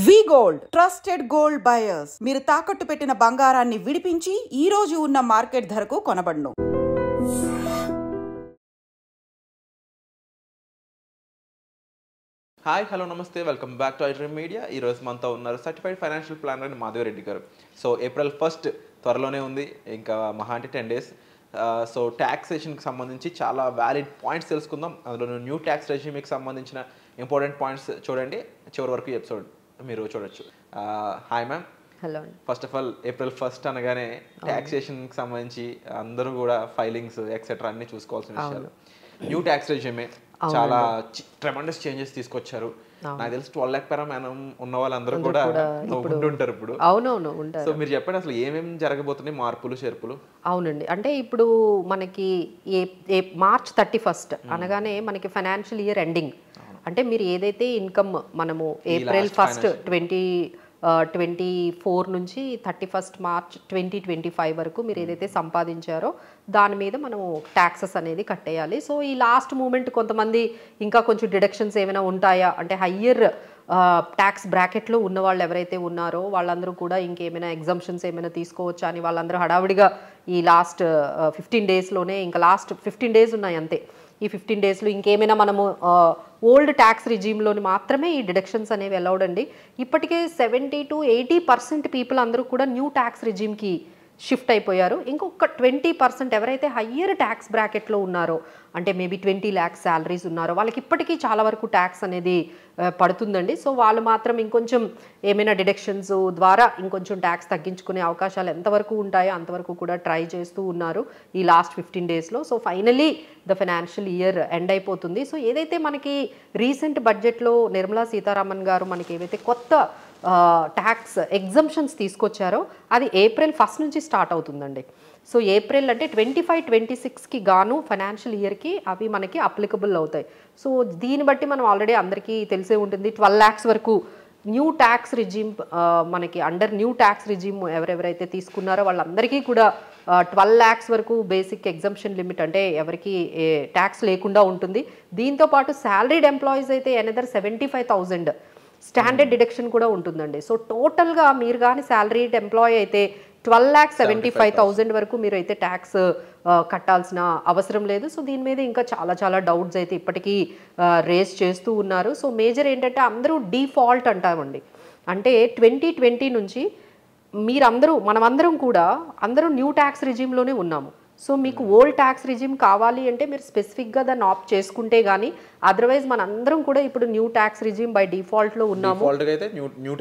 వి gold trusted gold buyers మీరు తాకట్టు పెట్టిన బంగారాన్ని విడిపించి ఈ రోజు ఉన్న మార్కెట్ ధరకు కొనబడును. హాయ్ హలో నమస్తే welcome back to iDream media. ఈరోజు మనతో ఉన్నారు సర్టిఫైడ్ ఫైనాన్షియల్ ప్లానర్ అని మాధవరెడ్డి గారు. సో ఏప్రిల్ 1 త్వరలోనే ఉంది, ఇంకా మహా అంటే 10 days. సో ట్యాక్సేషన్కి సంబంధించి చాలా వ్యాలిడ్ పాయింట్స్ తెలుసుకుందాం. అందులో న్యూ ట్యాక్స్ రెజ్యూమ్కి సంబంధించిన ఇంపార్టెంట్ పాయింట్స్ చూడండి, చివరి వరకు ఎపిసోడ్ మీరు చూడొచ్చు. Hi ma'am. Hello. First of all April 1 అనగానే ట్యాక్సేషన్కి సంబంధించి అందరూ కూడా ఫైలింగ్స్ ఎక్సెట్రా అన్ని చూసుకోవాల్సిన విషయాలు. న్యూ ట్యాక్స్ రెజ్యూమే చాలా ట్రెమండస్ చేంజెస్ తీసుకొచ్చారు. నాకు తెలిసి 12 lakh per annum ఉన్న వాళ్ళందరూ కూడా ఉంటుంటారు ఇప్పుడు. అవునవును ఉంటారు. సో మీరు చెప్పండి అసలు ఏమేమి జరగబోతున్నాయి మార్పులు చేర్పులు? అవునండి, అంటే ఇప్పుడు మనకి మార్చ్ 31 అనగానే మనకి ఫైనాన్షియల్ ఇయర్ ఎండింగ్. అంటే మీరు ఏదైతే ఇన్కమ్ మనము ఏప్రిల్ 1 2024 నుంచి 31 March 2025 వరకు మీరు ఏదైతే సంపాదించారో దాని మీద మనము ట్యాక్సెస్ అనేది కట్టేయాలి. సో ఈ లాస్ట్ మూమెంట్ కొంతమంది ఇంకా కొంచెం డిడక్షన్స్ ఏమైనా ఉంటాయా అంటే హయ్యర్ ట్యాక్స్ బ్రాకెట్లో ఉన్న వాళ్ళు ఎవరైతే ఉన్నారో వాళ్ళందరూ కూడా ఇంకేమైనా ఎగ్జంప్షన్స్ ఏమైనా తీసుకోవచ్చా అని వాళ్ళందరూ హడావుడిగా ఈ లాస్ట్ 15 daysలోనే ఇంకా లాస్ట్ 15 days ఉన్నాయి అంతే. ఈ 15 daysలో ఇంకేమైనా మనము ఓల్డ్ ట్యాక్స్ రిజీమ్లోని మాత్రమే ఈ డిడక్షన్స్ అనేవి అలౌడ్ అండి. ఇప్పటికే 70 to 80% పీపుల్ అందరూ కూడా న్యూ ట్యాక్స్ రిజీమ్కి షిఫ్ట్ అయిపోయారు. ఇంకొక 20% ఎవరైతే హయ్యర్ ట్యాక్స్ బ్రాకెట్లో ఉన్నారో అంటే మేబీ 20 lakhs శాలరీస్ ఉన్నారో వాళ్ళకి ఇప్పటికీ చాలా వరకు ట్యాక్స్ అనేది పడుతుందండి. సో వాళ్ళు మాత్రం ఇంకొంచెం ఏమైనా డిడక్షన్స్ ద్వారా ఇంకొంచెం ట్యాక్స్ తగ్గించుకునే అవకాశాలు ఎంతవరకు ఉంటాయో అంతవరకు కూడా ట్రై చేస్తూ ఉన్నారు ఈ లాస్ట్ 15 daysలో. So finally the financial year end అయిపోతుంది. సో ఏదైతే మనకి రీసెంట్ బడ్జెట్లో నిర్మలా సీతారామన్ గారు మనకి ఏవైతే కొత్త ట్యాక్స్ ఎగ్జంప్షన్స్ తీసుకొచ్చారో అది ఏప్రిల్ 1 నుంచి స్టార్ట్ అవుతుందండి. సో ఏప్రిల్ అంటే 25-26కి గాను ఫైనాన్షియల్ ఇయర్కి అవి మనకి అప్లికబుల్ అవుతాయి. సో దీన్ని బట్టి మనం ఆల్రెడీ అందరికీ తెలిసే ఉంటుంది 12 lakhs వరకు న్యూ ట్యాక్స్ రిజీమ్ మనకి అండర్ న్యూ ట్యాక్స్ రిజీమ్ ఎవరెవరైతే తీసుకున్నారో వాళ్ళందరికీ కూడా 12 lakhs వరకు బేసిక్ ఎగ్జంప్షన్ లిమిట్ అంటే ఎవరికి ట్యాక్స్ లేకుండా ఉంటుంది. దీంతోపాటు శాలరీడ్ ఎంప్లాయీస్ అయితే అనదర్ 75,000 స్టాండర్డ్ డిడక్షన్ కూడా ఉంటుందండి. సో టోటల్గా మీరు కానీ శాలరీడ్ ఎంప్లాయీ అయితే 12,75,000 వరకు మీరు అయితే ట్యాక్స్ కట్టాల్సిన అవసరం లేదు. సో దీని మీద ఇంకా చాలా డౌట్స్ అయితే ఇప్పటికీ రేస్ చేస్తూ ఉన్నారు. సో మేజర్ ఏంటంటే అందరూ డిఫాల్ట్ అంటామండి. అంటే 2020 నుంచి మీరందరూ మనమందరం కూడా అందరూ న్యూ ట్యాక్స్ రిజీమ్లోనే ఉన్నాము. సో మీకు ఓల్డ్ ట్యాక్స్ రిజీమ్ కావాలి అంటే మీరు స్పెసిఫిక్గా దాన్ని ఆప్ట్ చేసుకుంటే కానీ అదర్వైజ్ మనందరం కూడా ఇప్పుడు న్యూ ట్యాక్స్ రిజీమ్ బై డిఫాల్ట్లో ఉన్నాము. న్యూ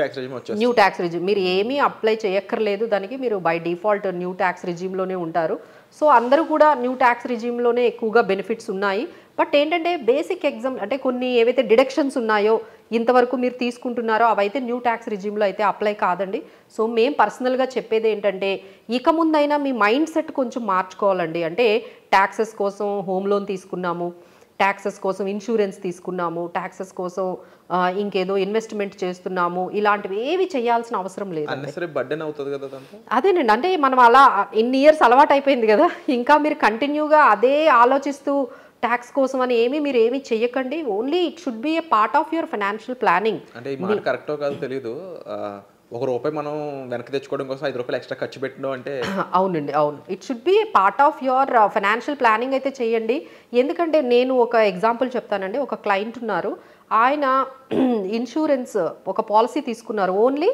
ట్యాక్స్ రిజీమ్ మీరు ఏమీ అప్లై చేయక్కర్లేదు, దానికి మీరు బై డిఫాల్ట్ న్యూ ట్యాక్స్ రిజీమ్లోనే ఉంటారు. సో అందరూ కూడా న్యూ ట్యాక్స్ రిజీమ్లోనే ఎక్కువగా బెనిఫిట్స్ ఉన్నాయి. బట్ ఏంటంటే బేసిక్ ఎగ్జామ్ అంటే కొన్ని ఏవైతే డిడక్షన్స్ ఉన్నాయో ఇంతవరకు మీరు తీసుకుంటున్నారో అవైతే న్యూ ట్యాక్స్ రిజీమ్లో అయితే అప్లై కాదండి. సో మేము పర్సనల్గా చెప్పేది ఏంటంటే ఇక ముందైనా మీ మైండ్ సెట్ కొంచెం మార్చుకోవాలండి. అంటే ట్యాక్సెస్ కోసం హోమ్ లోన్ తీసుకున్నాము, ట్యాక్సెస్ కోసం ఇన్సూరెన్స్ తీసుకున్నాము, ట్యాక్సెస్ కోసం ఇంకేదో ఇన్వెస్ట్మెంట్ చేస్తున్నాము, ఇలాంటివి ఏవి చేయాల్సిన అవసరం లేదు. అదేనండి, అంటే మనం అలా ఇన్ని ఇయర్స్ అలవాటు అయిపోయింది కదా, ఇంకా మీరు కంటిన్యూగా అదే ఆలోచిస్తూ ట్యాక్స్ కోసం అని మీరు ఏమీ చెయ్యకండి. Only it should be a part of your financial planning. అంటే ఈ మాట కరెక్టో కాదో తెలియదు, ₹1 మనం వెనక్కి తెచ్చుకోవడం కోసం ₹5 ఎక్స్ట్రా ఖర్చు పెట్టడం అంటే అవునండి, అవును. It should be a part of your financial planning అయితే చేయండి. ఎందుకంటే నేను ఒక ఎగ్జాంపుల్ చెప్తానండి. ఒక క్లయింట్ ఉన్నారు, ఆయన ఇన్సూరెన్స్ ఒక పాలసీ తీసుకున్నారు ఓన్లీ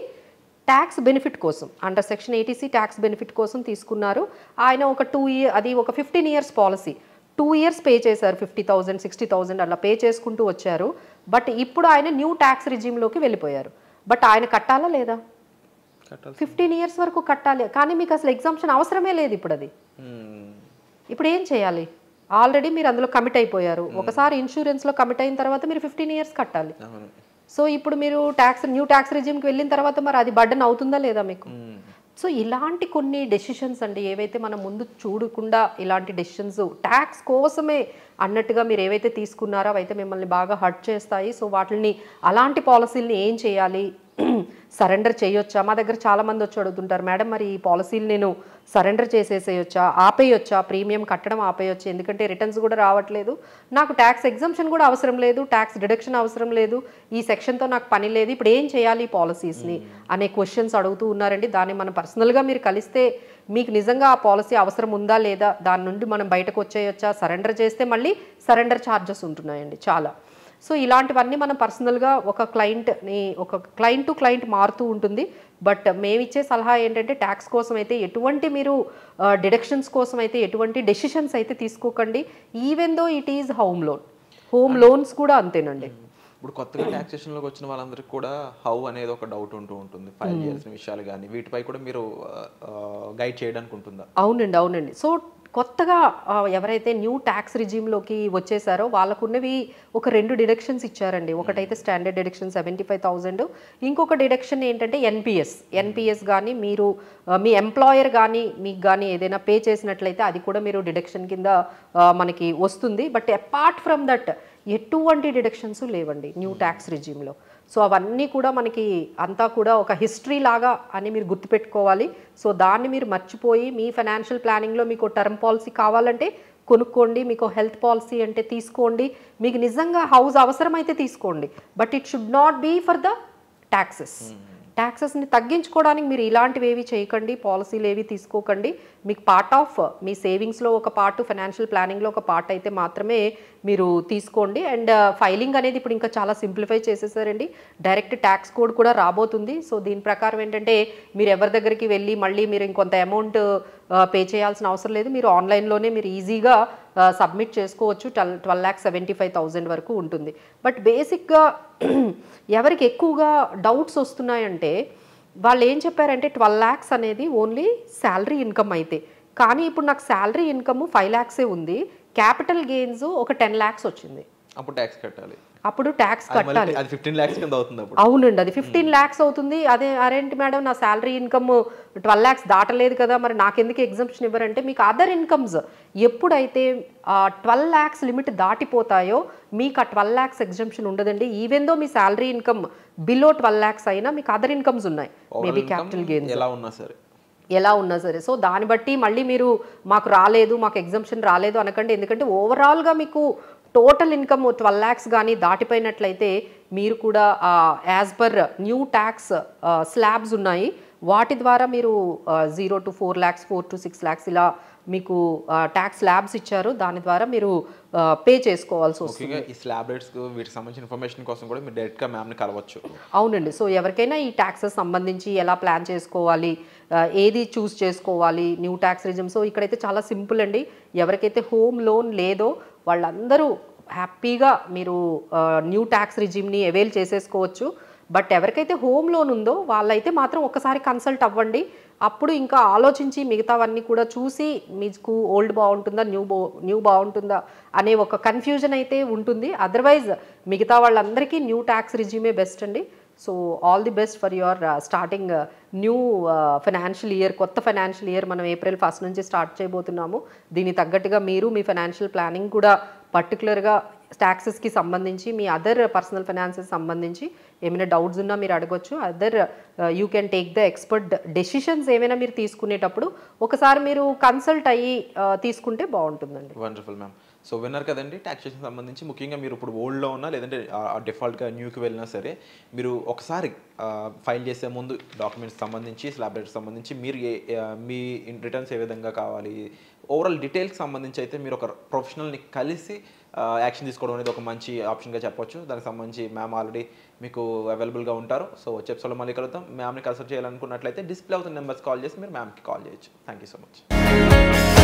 ట్యాక్స్ బెనిఫిట్ కోసం, under section 80C tax benefit కోసం తీసుకున్నారు. ఆయన ఒక 2 years అది ఒక 15 years పాలసీ, 2 years పే చేశారు. 50,000 60,000 అలా పే చేసుకుంటూ వచ్చారు. బట్ ఇప్పుడు ఆయన న్యూ ట్యాక్స్ రిజీమ్లోకి వెళ్ళిపోయారు. బట్ ఆయన కట్టాలా లేదా? 15 years వరకు కట్టాలి, కానీ మీకు అసలు ఎగ్జామ్షన్ అవసరమే లేదు ఇప్పుడు. అది ఇప్పుడు ఏం చేయాలి? ఆల్రెడీ మీరు అందులో కమిట్ అయిపోయారు. ఒకసారి ఇన్సూరెన్స్లో కమిట్ అయిన తర్వాత మీరు 15 years కట్టాలి. సో ఇప్పుడు మీరు న్యూ ట్యాక్స్ రిజీమ్కి వెళ్ళిన తర్వాత మరి అది బర్డెన్ అవుతుందా లేదా మీకు? సో ఇలాంటి కొన్ని డెసిషన్స్ అండి ఏవైతే మనం ముందు చూడకుండా ఇలాంటి డెసిషన్స్ ట్యాక్స్ కోసమే అన్నట్టుగా మీరు ఏవైతే తీసుకున్నారో అవైతే మిమ్మల్ని బాగా హర్ట్ చేస్తాయి. సో వాటిని అలాంటి పాలసీలని ఏం చేయాలి, సరెండర్ చేయొచ్చా? మా దగ్గర చాలామంది వచ్చి అడుగుతుంటారు, మేడం మరి ఈ పాలసీలు నేను సరెండర్ చేసేసేయొచ్చా, ఆపేయొచ్చా, ప్రీమియం కట్టడం ఆపేయొచ్చా, ఎందుకంటే రిటర్న్స్ కూడా రావట్లేదు, నాకు ట్యాక్స్ ఎగ్జంప్షన్ కూడా అవసరం లేదు, ట్యాక్స్ డిడక్షన్ అవసరం లేదు, ఈ సెక్షన్తో నాకు పని లేదు, ఇప్పుడు ఏం చేయాలి ఈ పాలసీస్ని అనే క్వశ్చన్స్ అడుగుతూ ఉన్నారండి. దాన్ని మనం పర్సనల్గా మీరు కలిస్తే మీకు నిజంగా ఆ పాలసీ అవసరం ఉందా లేదా, దాని నుండి మనం బయటకు వచ్చేయొచ్చా, సరెండర్ చేస్తే మళ్ళీ సరెండర్ ఛార్జెస్ ఉంటున్నాయండి చాలా. సో ఇలాంటివన్నీ మనం పర్సనల్గా ఒక క్లయింట్ టు క్లయింట్ మారుతూ ఉంటుంది. బట్ మేమిచ్చే సలహా ఏంటంటే ట్యాక్స్ కోసం అయితే ఎటువంటి మీరు డిడక్షన్స్ కోసం అయితే ఎటువంటి డెసిషన్స్ అయితే తీసుకోకండి. Even though it is home loans కూడా అంతేనండి. ఇప్పుడు కొత్తగా ట్యాక్సేషన్లోకి వచ్చిన వాళ్ళందరికీ కూడా హౌ అనేది ఒక డౌట్ ఉంటుంది, ఫైల్ చేయాల్సిన విషయాలు కానీ వీటిపై కూడా మీరు గైడ్ చేయడానికి ఉంటుందా? అవునండి. సో కొత్తగా ఎవరైతే న్యూ ట్యాక్స్ రిజీమ్లోకి వచ్చేసారో వాళ్ళకున్నవి ఒక 2 డిడక్షన్స్ ఇచ్చారండి. ఒకటైతే స్టాండర్డ్ డిడక్షన్ 75,000, ఇంకొక డిడక్షన్ ఏంటంటే ఎన్పిఎస్ కానీ మీరు మీ ఎంప్లాయర్ కానీ మీకు కానీ ఏదైనా పే చేసినట్లయితే అది కూడా మీరు డిడక్షన్ కింద మనకి వస్తుంది. బట్ అపార్ట్ ఫ్రమ్ దట్ ఎటువంటి డిడక్షన్స్ లేవండి న్యూ ట్యాక్స్ రిజీమ్లో. సో అవన్నీ కూడా మనకి అంతా కూడా ఒక హిస్టరీ లాగా అని మీరు గుర్తుపెట్టుకోవాలి. సో దాన్ని మీరు మర్చిపోయి మీ ఫైనాన్షియల్ ప్లానింగ్లో మీకు టర్మ్ పాలసీ కావాలంటే కొనుక్కోండి, మీకు హెల్త్ పాలసీ అంటే తీసుకోండి, మీకు నిజంగా హౌస్ అవసరమైతే తీసుకోండి. But it should not be for the ట్యాక్సెస్ని తగ్గించుకోవడానికి మీరు ఇలాంటివి ఏవి చేయకండి, పాలసీలు ఏవి తీసుకోకండి. మీకు పార్ట్ ఆఫ్ మీ సేవింగ్స్లో ఒక పార్ట్, ఫైనాన్షియల్ ప్లానింగ్లో ఒక పార్ట్ అయితే మాత్రమే మీరు తీసుకోండి. అండ్ ఫైలింగ్ అనేది ఇప్పుడు ఇంకా చాలా సింప్లిఫై చేసేసారండి. డైరెక్ట్ ట్యాక్స్ కోడ్ కూడా రాబోతుంది. సో దీని ప్రకారం ఏంటంటే మీరు ఎవరి దగ్గరికి వెళ్ళి మళ్ళీ మీరు ఇంకొంత అమౌంట్ పే చేయాల్సిన అవసరం లేదు. మీరు ఆన్లైన్లోనే మీరు ఈజీగా సబ్మిట్ చేసుకోవచ్చు. 12,75,000 వరకు ఉంటుంది. బట్ బేసిక్గా ఎవరికి ఎక్కువగా డౌట్స్ వస్తున్నాయంటే వాళ్ళు ఏం చెప్పారంటే 12 lakhs అనేది ఓన్లీ శాలరీ ఇన్కమ్ అయితే, కానీ ఇప్పుడు నాకు శాలరీ ఇన్కమ్ 5 lakhs ఉంది, క్యాపిటల్ గెయిన్స్ ఒక 10 lakhs వచ్చింది, అప్పుడు ట్యాక్స్ కట్టాలి. అప్పుడు ట్యాక్స్ కట్టాలి. అది 15 lakhs కింద అవుతుంది. అవునండి, అది 15 lakhs అవుతుంది. అదే అరేంటి మేడం నా శాలరీ ఇన్కమ్ 12 lakhs దాటలేదు కదా, మరి నాకెందుకు ఎగ్జంప్షన్ ఇవ్వరంటే మీకు అదర్ ఇన్కమ్స్ ఎప్పుడైతే 12 lakhs లిమిట్ దాటిపోతాయో మీకు ఆ 12 lakhs ఎగ్జంప్షన్ ఉండదండి. ఈవెన్ దో మీ శాలరీ ఇన్కమ్ బిలో 12 lakhs అయినా మీకు అదర్ ఇన్కమ్స్ ఉన్నాయి, మేబీ క్యాపిటల్ గెయిన్స్ ఎలా ఉన్నా సరే. సో దాన్ని బట్టి మళ్ళీ మీరు మాకు రాలేదు, మాకు ఎగ్జంప్షన్ రాలేదు అనకండి. ఎందుకంటే ఓవరాల్గా మీకు టోటల్ ఇన్కమ్ 12 lakhs కానీ దాటిపోయినట్లయితే మీరు కూడా as per new tax slabs ఉన్నాయి, వాటి ద్వారా మీరు 0 to 4 lakhs, 4 to 6 lakhs ఇలా మీకు ట్యాక్స్ స్లాబ్స్ ఇచ్చారు, దాని ద్వారా మీరు పే చేసుకోవాల్సి వస్తుంది. ఈ స్లాబ్ రేట్స్ వీటికి సంబంధించిన ఇన్ఫర్మేషన్ కోసం కూడా మీరు డైరెక్ట్గా మ్యామ్ని కలవచ్చు. అవునండి. సో ఎవరికైనా ఈ ట్యాక్సెస్ సంబంధించి ఎలా ప్లాన్ చేసుకోవాలి, ఏది చూస్ చేసుకోవాలి న్యూ ట్యాక్స్ రిజిమ్, సో ఇక్కడైతే చాలా సింపుల్ అండి. ఎవరికైతే హోమ్ లోన్ లేదో వాళ్ళందరూ హ్యాపీగా మీరు న్యూ ట్యాక్స్ రిజిమ్ని అవైల్ చేసేసుకోవచ్చు. బట్ ఎవరికైతే హోమ్ లోన్ ఉందో వాళ్ళైతే మాత్రం ఒకసారి కన్సల్ట్ అవ్వండి. అప్పుడు ఇంకా ఆలోచించి మిగతావన్నీ కూడా చూసి మీకు ఓల్డ్ బాగుంటుందా న్యూ బాగుంటుందా అనే ఒక కన్ఫ్యూజన్ అయితే ఉంటుంది. అదర్వైజ్ మిగతా వాళ్ళందరికీ న్యూ ట్యాక్స్ రిజిమే బెస్ట్ అండి. So all the best for your starting new financial year. కొత్త ఫైనాన్షియల్ ఇయర్ మనం April 1 నుంచి స్టార్ట్ చేయబోతున్నాము. దీనికి తగ్గట్టుగా మీరు మీ ఫైనాన్షియల్ ప్లానింగ్ కూడా పర్టికులర్గా ట్యాక్సెస్కి సంబంధించి మీ అదర్ పర్సనల్ ఫైనాన్సెస్ సంబంధించి ఏమైనా డౌట్స్ ఉన్నా మీరు అడగొచ్చు. Other you can take the expert decisions ఏమైనా మీరు తీసుకునేటప్పుడు ఒకసారి మీరు కన్సల్ట్ అయ్యి తీసుకుంటే బాగుంటుందండి. Wonderful ma'am. సో విన్నారు కదండి, ట్యాక్సేషన్ సంబంధించి ముఖ్యంగా మీరు ఇప్పుడు ఓల్డ్లో ఉన్నా లేదంటే డిఫాల్ట్గా న్యూకి వెళ్ళినా సరే మీరు ఒకసారి ఫైల్ చేసే ముందు డాక్యుమెంట్స్ సంబంధించి స్లాబ్ రేట్స్ సంబంధించి మీరు మీ రిటర్న్స్ ఏ విధంగా కావాలి ఓవరాల్ డీటెయిల్కి సంబంధించి అయితే మీరు ఒక ప్రొఫెషనల్ని కలిసి యాక్షన్ తీసుకోవడం అనేది ఒక మంచి ఆప్షన్గా చెప్పొచ్చు. దానికి సంబంధించి మ్యామ్ ఆల్రెడీ మీకు అవైలబుల్గా ఉంటారు. సో వచ్చే ఎపిసోడ్లో మళ్ళీ కలుద్దాం. మ్యామ్ని కన్సల్ట్ చేయాలనుకున్నట్లయితే డిస్ప్లే అవుతున్న నెంబర్స్ కాల్ చేసి మీరు మ్యామ్కి కాల్ చేయొచ్చు. Thank you so much.